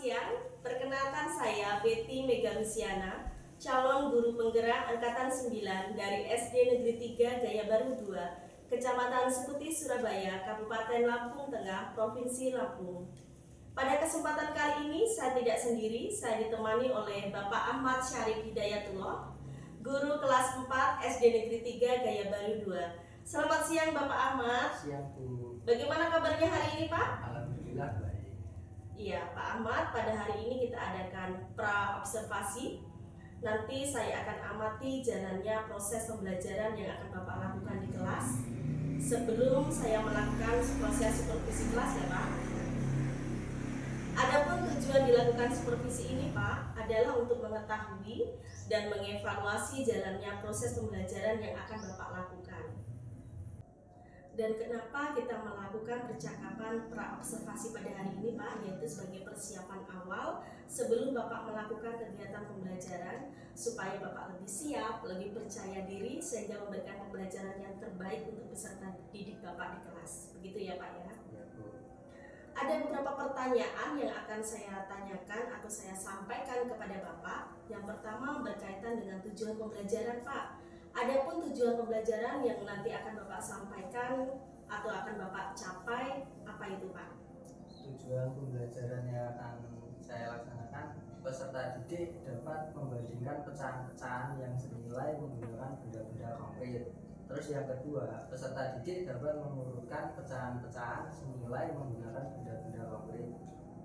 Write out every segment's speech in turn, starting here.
siang. Perkenalkan saya Betty Mega Luciana, calon guru penggerak angkatan 9 dari SD Negeri 3 Gaya Baru 2, Kecamatan Sekuti, Surabaya, Kabupaten Lampung Tengah, Provinsi Lampung. Pada kesempatan kali ini saya tidak sendiri, saya ditemani oleh Bapak Ahmad Syarif Hidayatullah, guru kelas 4 SD Negeri 3 Gaya Baru 2. Selamat siang Bapak Ahmad. Siang Bu. Bagaimana kabarnya hari ini Pak? Alhamdulillah baik. Iya Pak Ahmad, pada hari ini kita adakan pra-observasi. Nanti saya akan amati jalannya proses pembelajaran yang akan Bapak lakukan di kelas sebelum saya melakukan proses supervisi kelas ya Pak. Adapun tujuan dilakukan supervisi ini Pak adalah untuk mengetahui dan mengevaluasi jalannya proses pembelajaran yang akan Bapak lakukan. Dan kenapa kita melakukan percakapan pra-observasi pada hari ini Pak, yaitu sebagai persiapan awal sebelum Bapak melakukan kegiatan pembelajaran supaya Bapak lebih siap, lebih percaya diri sehingga memberikan pembelajaran yang terbaik untuk peserta didik Bapak di kelas. Begitu ya Pak ya? Ya Bu. Ada beberapa pertanyaan yang akan saya tanyakan atau saya sampaikan kepada Bapak. Yang pertama berkaitan dengan tujuan pembelajaran Pak. Adapun tujuan pembelajaran yang nanti akan Bapak sampaikan atau akan Bapak capai, apa itu Pak? Tujuan pembelajaran yang akan saya laksanakan, peserta didik dapat membandingkan pecahan-pecahan yang senilai menggunakan benda-benda konkret. Terus yang kedua, peserta didik dapat mengurutkan pecahan-pecahan senilai menggunakan benda-benda konkret.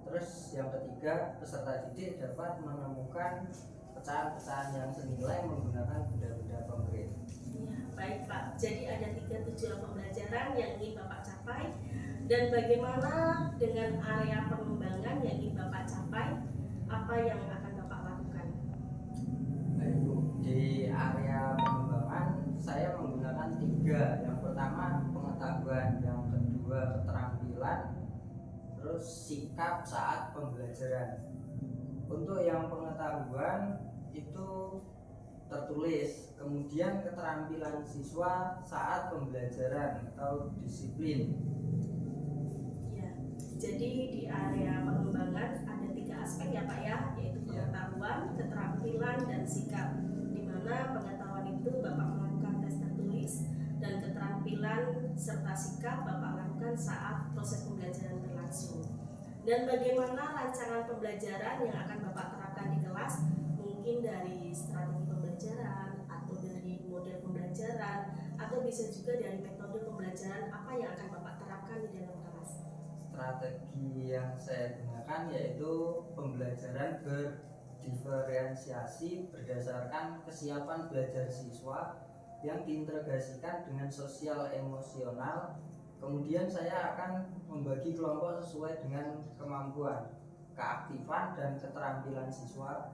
Terus yang ketiga, peserta didik dapat menemukan pecahan-pecahan yang senilai menggunakan benda-benda konkret. Ya, baik Pak. Jadi ada 3 tujuan pembelajaran yang ingin Bapak capai dan bagaimana dengan area pengembangan yang ingin Bapak capai, apa yang akan Bapak lakukan? Baik Bu, di area pengembangan saya menggunakan 3. Yang pertama pengetahuan, yang kedua keterampilan, terus sikap saat pembelajaran. Untuk yang pengetahuan itu tertulis, kemudian keterampilan siswa saat pembelajaran atau disiplin. Ya, jadi di area pengembangan ada 3 aspek ya Pak ya, yaitu pengetahuan, keterampilan, dan sikap. Di mana pengetahuan itu Bapak melakukan tes tertulis dan keterampilan serta sikap Bapak lakukan saat proses pembelajaran berlangsung. Dan bagaimana rancangan pembelajaran yang akan Bapak terapkan di kelas, mungkin dari strategi pembelajaran atau dari model pembelajaran atau bisa juga dari metode pembelajaran, apa yang akan Bapak terapkan di dalam kelas? Strategi yang saya gunakan yaitu pembelajaran berdiferensiasi berdasarkan kesiapan belajar siswa yang diintegrasikan dengan sosial emosional. Kemudian saya akan membagi kelompok sesuai dengan kemampuan, keaktifan, dan keterampilan siswa.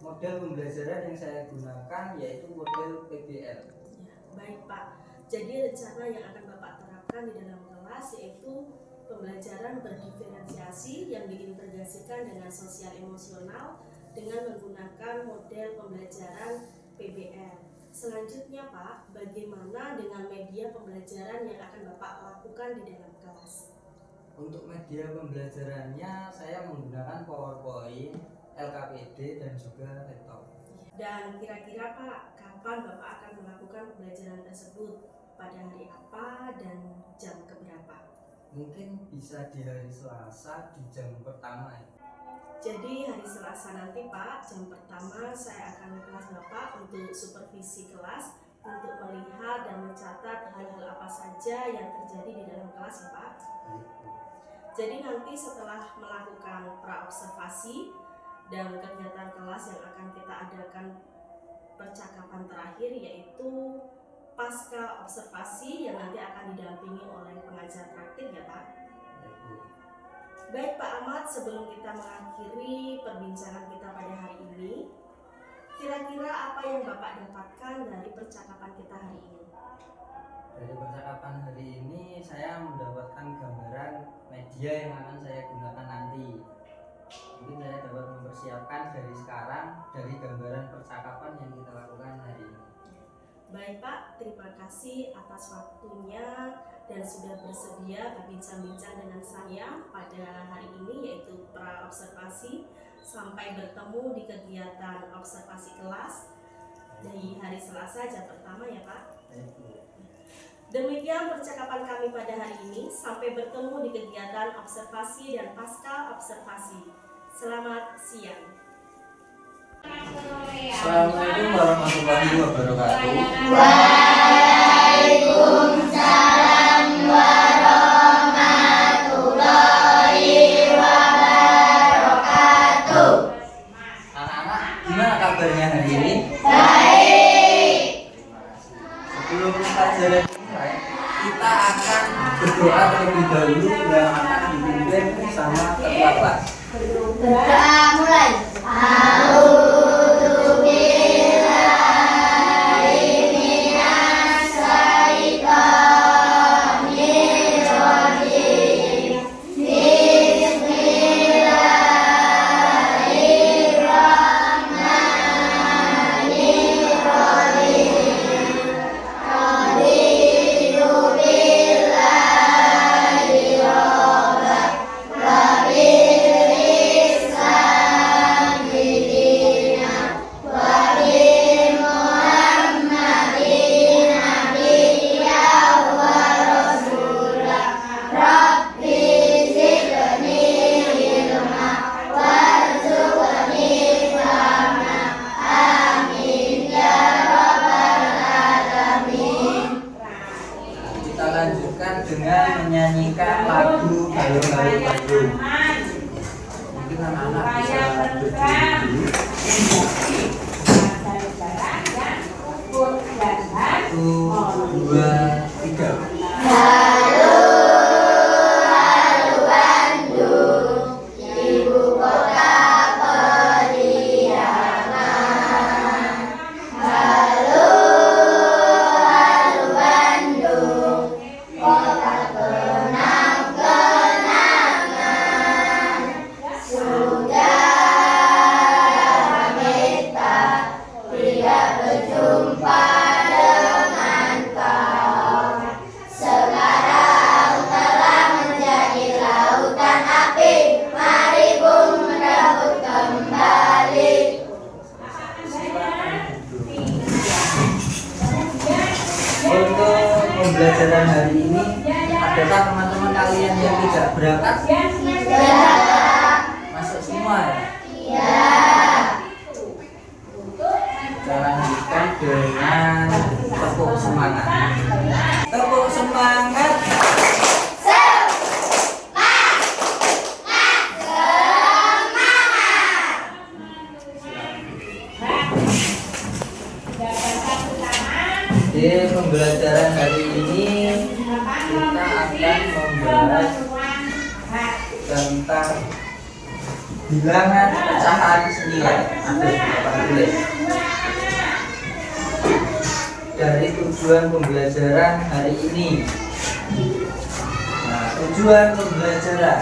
Model pembelajaran yang saya gunakan yaitu model PBL. Ya, baik Pak. Jadi rencana yang akan Bapak terapkan di dalam kelas yaitu pembelajaran berdiferensiasi yang diintegrasikan dengan sosial emosional dengan menggunakan model pembelajaran PBL. Selanjutnya Pak, bagaimana dengan media pembelajaran yang akan Bapak lakukan di dalam kelas? Untuk media pembelajarannya saya menggunakan PowerPoint, LKPD, dan juga laptop. Dan kira-kira Pak, kapan Bapak akan melakukan pembelajaran tersebut? Pada hari apa dan jam keberapa? Mungkin bisa di hari Selasa di jam pertama ya. Jadi hari Selasa nanti Pak, jam pertama saya akan ke kelas Bapak untuk supervisi kelas untuk melihat dan mencatat hal-hal apa saja yang terjadi di dalam kelas ya Pak. Baik Bu. Jadi nanti setelah melakukan pra-observasi dan kegiatan kelas yang akan kita adakan percakapan terakhir yaitu pasca observasi yang nanti akan didampingi oleh pengajar praktik ya Pak. Baik Bu. Baik Pak Ahmad, sebelum kita mengakhiri perbincangan kita pada hari ini, kira-kira apa yang Bapak dapatkan dari percakapan kita hari ini? Dari percakapan hari ini saya mendapatkan gambaran media yang akan saya gunakan nanti. Mungkin saya dapat mempersiapkan dari sekarang dari gambaran percakapan yang kita lakukan hari ini. Baik Pak, terima kasih atas waktunya dan sudah bersedia berbincang-bincang dengan saya pada hari ini, yaitu pra-observasi. Sampai bertemu di kegiatan observasi kelas dari hari Selasa jam pertama ya Pak. Demikian percakapan kami pada hari ini. Sampai bertemu di kegiatan observasi dan pasca observasi. Selamat siang. Assalamualaikum warahmatullahi wabarakatuh. Waalaikumsalam warahmatullahi wabarakatuh. Anak-anak, gimana kabarnya hari ini? Baik. Sebelum pelajaran dimulai, kita akan berdoa terlebih dahulu yang akan dipimpin sama ketua kelas. Berdoa mulai. A'udzu billahi minas syaitonir rajim. Bismillahirrahmanirrahim. Raditu billahi rabban wa bil Islam dinan wa bi Muhammadin nabiyyan wa rasulah. Rabbi zidni ilma warzuqni fahma. Amin ya rabbal alamin. Kita lanjutkan dengan menyanyikan lagu Halo-Halo Bandung. Mungkin anak-anak bisa berdiri dulu. 1, 2, 3. Halo, halo Bandung, ibu kota periangan. Halo, halo Bandung, kota kenang-kenangan. Sudah kita tidak berjumpa dengan kau. Sekarang telah menjadi lautan api. Mari pun merebut kembali. Untuk pembelajaran hari ini, adakah teman-teman kalian yang tidak berangkat? Ya, Masuk semua ya? ya. Kita lanjutkan dengan tepuk semangat. Tepuk semangat. Di pembelajaran hari ini kita akan membahas tentang bilangan pecahan senilai. Ada di papan tulis. Dari tujuan pembelajaran hari ini. Nah, tujuan pembelajaran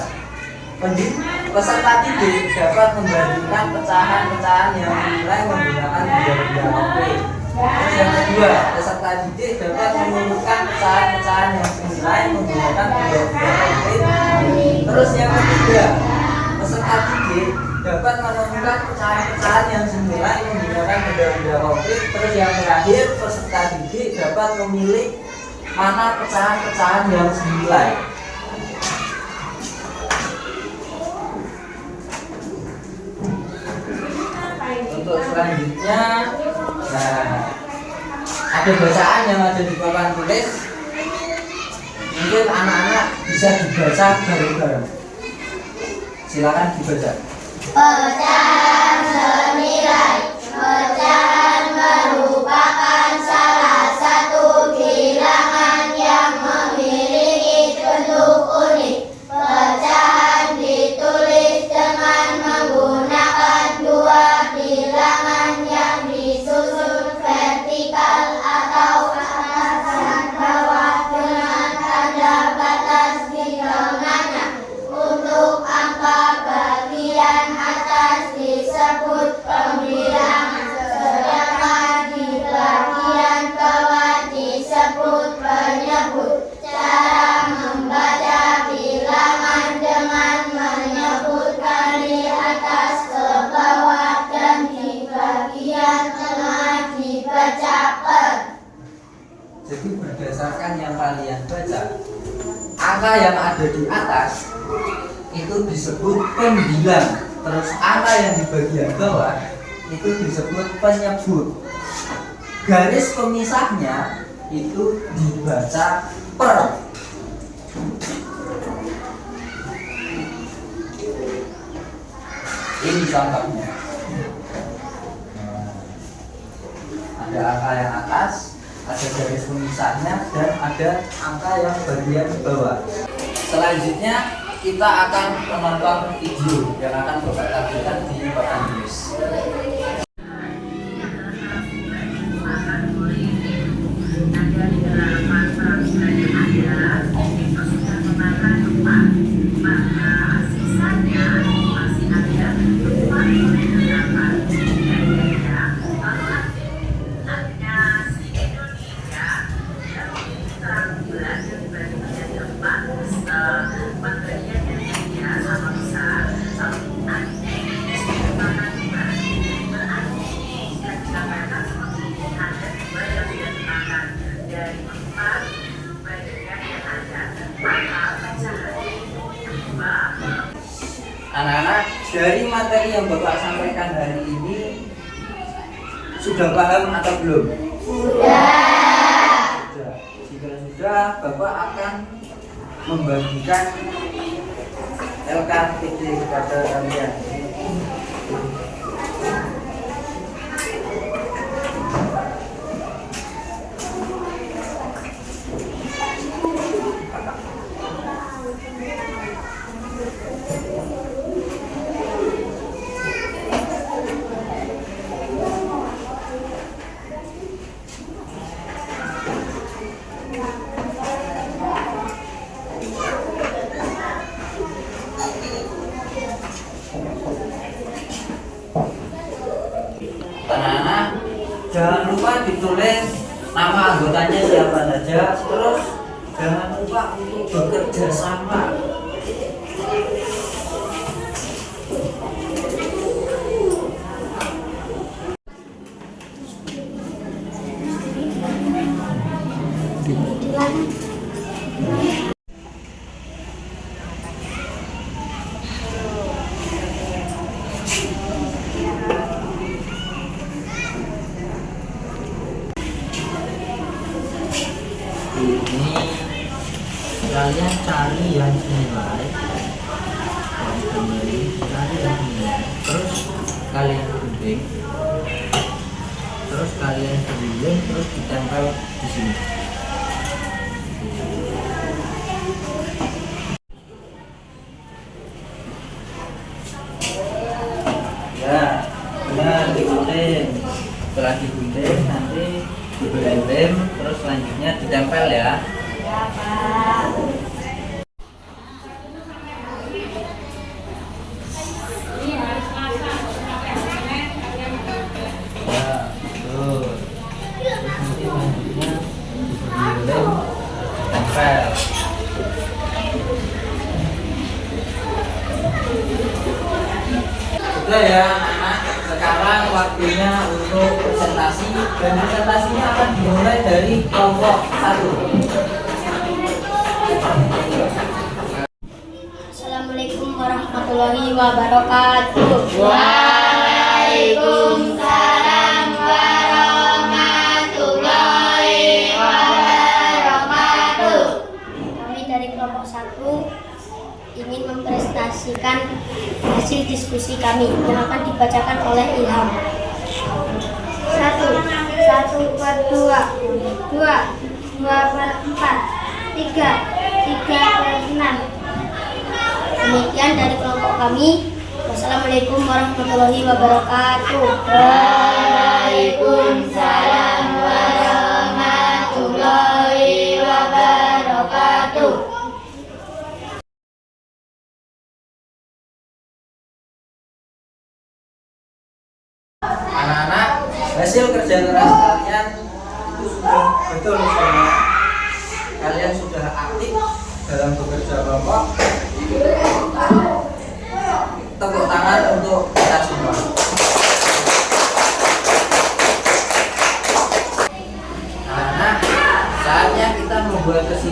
peserta didik dapat membandingkan pecahan-pecahan yang dinilai menggunakan benda-benda konkret. Terus yang kedua, peserta didik dapat mengumpulkan pecahan-pecahan yang senilai menggunakan benda-benda konkret. Terus yang ketiga, peserta didik dapat menemukan pecahan-pecahan yang senilai menggunakan benda-benda konkret. Terus yang terakhir, peserta didik dapat memilih mana pecahan-pecahan yang senilai. Untuk selanjutnya, nah, ada bacaan yang ada di papan tulis. Mungkin anak-anak bisa dibaca bareng-bareng. Silakan dibaca. Pecahan senilai. Pecahan merupakan salah satu bilangan yang memiliki bentuk unik. Pecahan ditulis dengan menggunakan dua bilangan yang disusun vertikal atau atas dan bawah dengan tanda batas di tengahnya. Untuk angka bagian atas disebut kalian baca, angka yang ada di atas itu disebut pembilang, terus angka yang di bagian bawah itu disebut penyebut. Garis pemisahnya itu dibaca per. Ini contohnya. Ada angka yang atas, ada garis pemisahnya, dan ada angka yang bagian bawah. Selanjutnya kita akan menonton video yang akan Bapak tampilkan di papan tulis. Anak-anak, dari materi yang Bapak sampaikan hari ini sudah paham atau belum? Sudah. Jika sudah, Bapak akan membagikan LKTD kepada kalian. Anak-anak, jangan lupa ditulis nama anggotanya siapa saja, terus jangan lupa untuk bekerja sama. Ini kalian cari yang senilai, cari yang senilai, terus kalian gunting, terus kalian keliling, terus ditempel di sini. Ya, benar, digunting. Setelah digunting nanti diberi lem, terus selanjutnya ditempel ya. Ya, Pak. Ya, betul. Terus nanti selanjutnya diberi lem, ditempel. Sudah ya anak-anak, sekarang waktunya untuk presentasi, dan presentasinya akan dimulai dari kelompok 1. Assalamualaikum warahmatullahi wabarakatuh. Waalaikumsalam warahmatullahi wabarakatuh. Kami dari kelompok 1 ingin mempresentasikan hasil diskusi kami yang akan dibacakan oleh Ilham. 1 per 2, 2 per 4, 3 per 6. Demikian dari kelompok kami. Wassalamualaikum warahmatullahi wabarakatuh. Waalaikumsalam warahmatullahi wabarakatuh. Anak-anak, hasil kerja keras kalian itu sudah betul semua. Kalian sudah aktif dalam bekerja kelompok. Tepuk tangan untuk kita semua. Anak-anak, saatnya kita membuat kesimpulan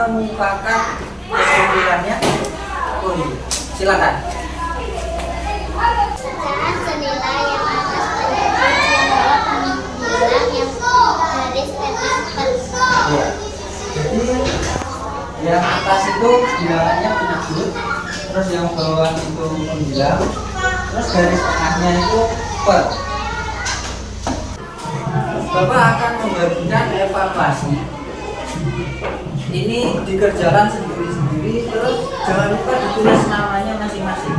mengemukakan kesimpulannya. Oh iya, silakan. Pecahan senilai yang atas penyebut yang bawah pembilang yang garis petik 4. Iya. Jadi yang atas itu bilangannya penyebut, terus yang bawah itu pembilang, terus garis tengahnya itu per. Bapak akan membagikan evaluasi. Ini dikerjakan sendiri-sendiri, terus jangan lupa ditulis namanya masing-masing.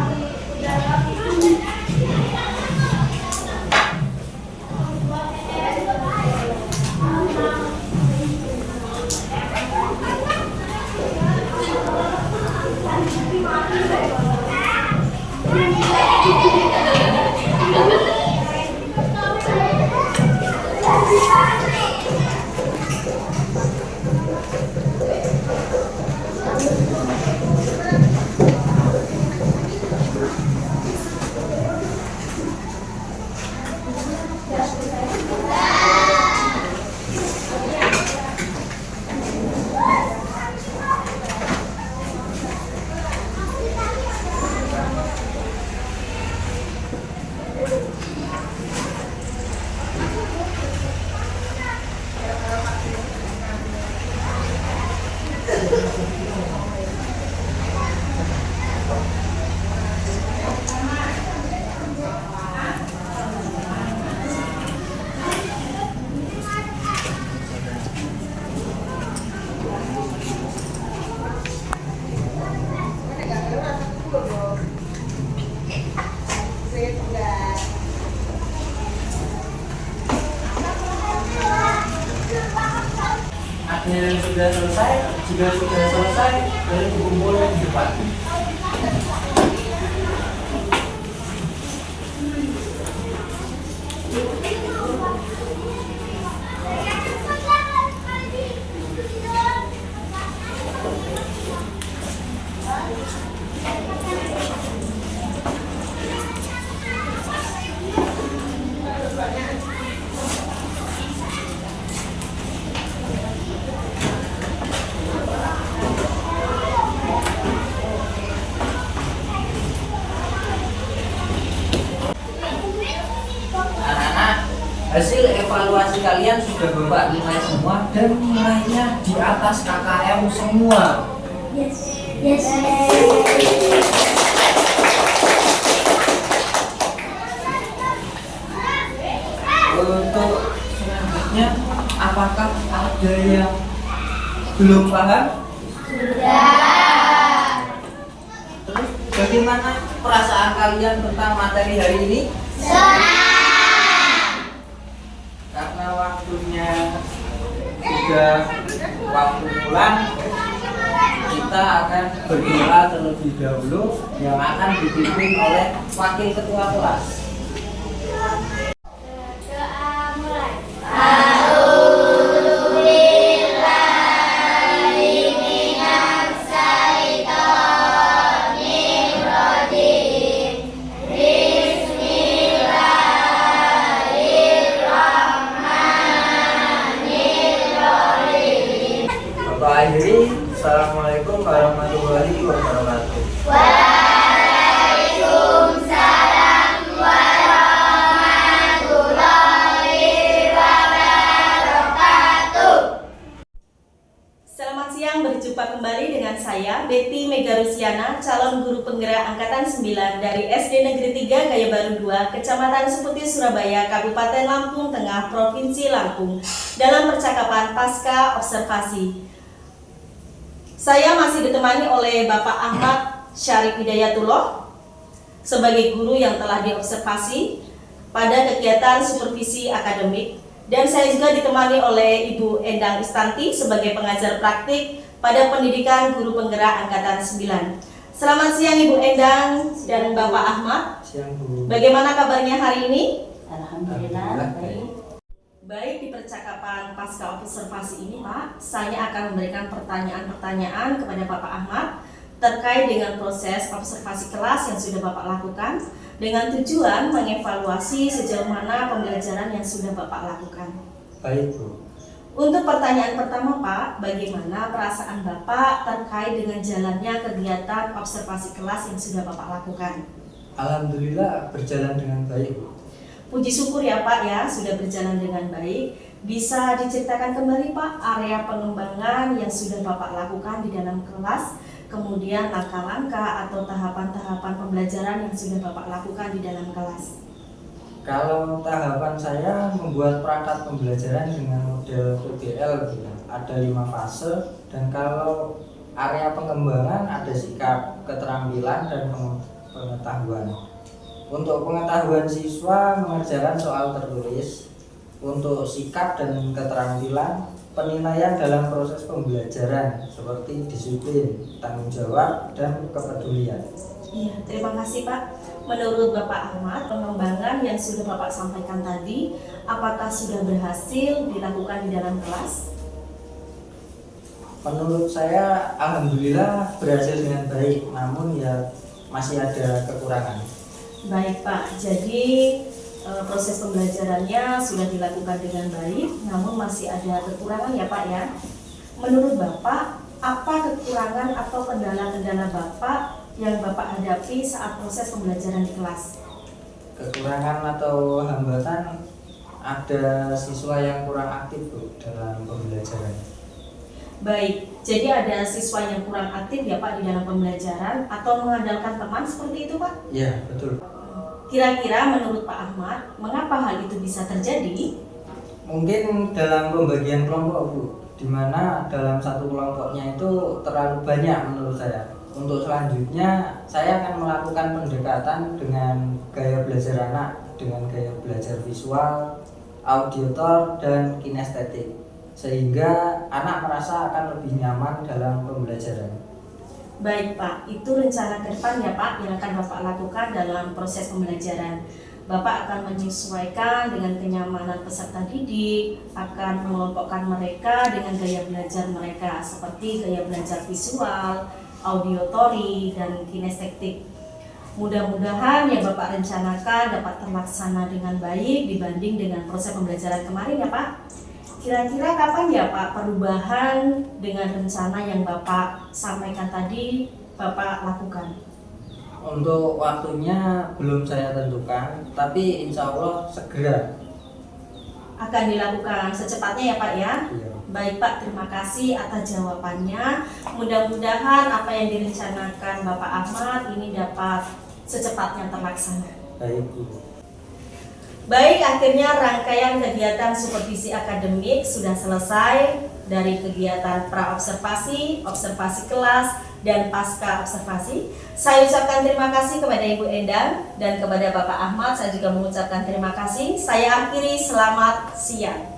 Yang sudah selesai, jika sudah selesai, boleh dikumpulkan di depan. Hasil evaluasi kalian sudah Bapak nilai semua dan nilainya di atas KKM semua. Yes. Yes. Untuk selanjutnya, apakah ada yang belum paham? Sudah. Terus bagaimana perasaan kalian tentang materi hari ini? Karena waktunya sudah waktu pulang, kita akan berdoa terlebih dahulu yang akan dipimpin oleh wakil ketua kelas. Doa mulai. Bapak akhiri, Assalamualaikum warahmatullahi wabarakatuh. Waalaikumsalam warahmatullahi wabarakatuh. Selamat siang, berjumpa kembali dengan saya Betty Megarusiana, calon guru penggerak angkatan 9 dari SD Negeri 3 Gaya Baru 2, Kecamatan Seputi, Surabaya, Kabupaten Lampung Tengah, Provinsi Lampung, dalam percakapan pasca observasi. Saya masih ditemani oleh Bapak Ahmad Syarif Hidayatullah sebagai guru yang telah diobservasi pada kegiatan supervisi akademik, dan saya juga ditemani oleh Ibu Endang Istanti sebagai pengajar praktik pada pendidikan guru penggerak angkatan 9. Selamat siang Ibu Endang dan Bapak Ahmad. Siang Bu. Bagaimana kabarnya hari ini? Alhamdulillah baik. Baik, di percakapan pasca observasi ini Pak, saya akan memberikan pertanyaan-pertanyaan kepada Bapak Ahmad terkait dengan proses observasi kelas yang sudah Bapak lakukan dengan tujuan mengevaluasi sejauh mana pembelajaran yang sudah Bapak lakukan. Baik Bu. Untuk pertanyaan pertama Pak, bagaimana perasaan Bapak terkait dengan jalannya kegiatan observasi kelas yang sudah Bapak lakukan? Alhamdulillah berjalan dengan baik. Puji syukur ya Pak ya, sudah berjalan dengan baik. Bisa diceritakan kembali Pak area pengembangan yang sudah Bapak lakukan di dalam kelas, kemudian langkah-langkah atau tahapan-tahapan pembelajaran yang sudah Bapak lakukan di dalam kelas. Kalau tahapan saya membuat perangkat pembelajaran dengan model PBL gitu. Ada 5 fase, dan kalau area pengembangan ada sikap, keterampilan, dan pengetahuan. Untuk pengetahuan siswa mengerjakan soal tertulis. Untuk sikap dan keterampilan, penilaian dalam proses pembelajaran seperti disiplin, tanggung jawab, dan kepedulian. Iya, terima kasih Pak. Menurut Bapak Ahmad, pengembangan yang sudah Bapak sampaikan tadi, apakah sudah berhasil dilakukan di dalam kelas? Menurut saya, alhamdulillah berhasil dengan baik, namun ya masih ada kekurangan. Baik Pak, jadi proses pembelajarannya sudah dilakukan dengan baik, namun masih ada kekurangan ya Pak ya. Menurut Bapak, apa kekurangan atau kendala-kendala Bapak yang Bapak hadapi saat proses pembelajaran di kelas? Kekurangan atau hambatan, ada siswa yang kurang aktif Bu, dalam pembelajaran. Baik, jadi ada siswa yang kurang aktif ya Pak di dalam pembelajaran atau mengandalkan teman seperti itu Pak? Ya, betul. Kira-kira menurut Pak Ahmad, mengapa hal itu bisa terjadi? Mungkin dalam pembagian kelompok Bu, di mana dalam satu kelompoknya itu terlalu banyak menurut saya. Untuk selanjutnya, saya akan melakukan pendekatan dengan gaya belajar anak, dengan gaya belajar visual, audiotor, dan kinestetik, sehingga anak merasa akan lebih nyaman dalam pembelajaran. Baik Pak, itu rencana ke depan ya Pak yang akan Bapak lakukan dalam proses pembelajaran. Bapak akan menyesuaikan dengan kenyamanan peserta didik, akan mengelompokkan mereka dengan gaya belajar mereka, seperti gaya belajar visual, audiotori, dan kinestetik. Mudah-mudahan yang Bapak rencanakan dapat terlaksana dengan baik dibanding dengan proses pembelajaran kemarin ya Pak. Kira-kira kapan ya Pak perubahan dengan rencana yang Bapak sampaikan tadi Bapak lakukan? Untuk waktunya belum saya tentukan, tapi insya Allah segera. Akan dilakukan secepatnya ya Pak ya? Iya. Baik Pak, terima kasih atas jawabannya. Mudah-mudahan apa yang direncanakan Bapak Ahmad ini dapat secepatnya terlaksana. Baik Bu. Baik, akhirnya rangkaian kegiatan supervisi akademik sudah selesai dari kegiatan pra-observasi, observasi kelas, dan pasca observasi. Saya ucapkan terima kasih kepada Ibu Endang dan kepada Bapak Ahmad. Saya juga mengucapkan terima kasih. Saya akhiri, selamat siang.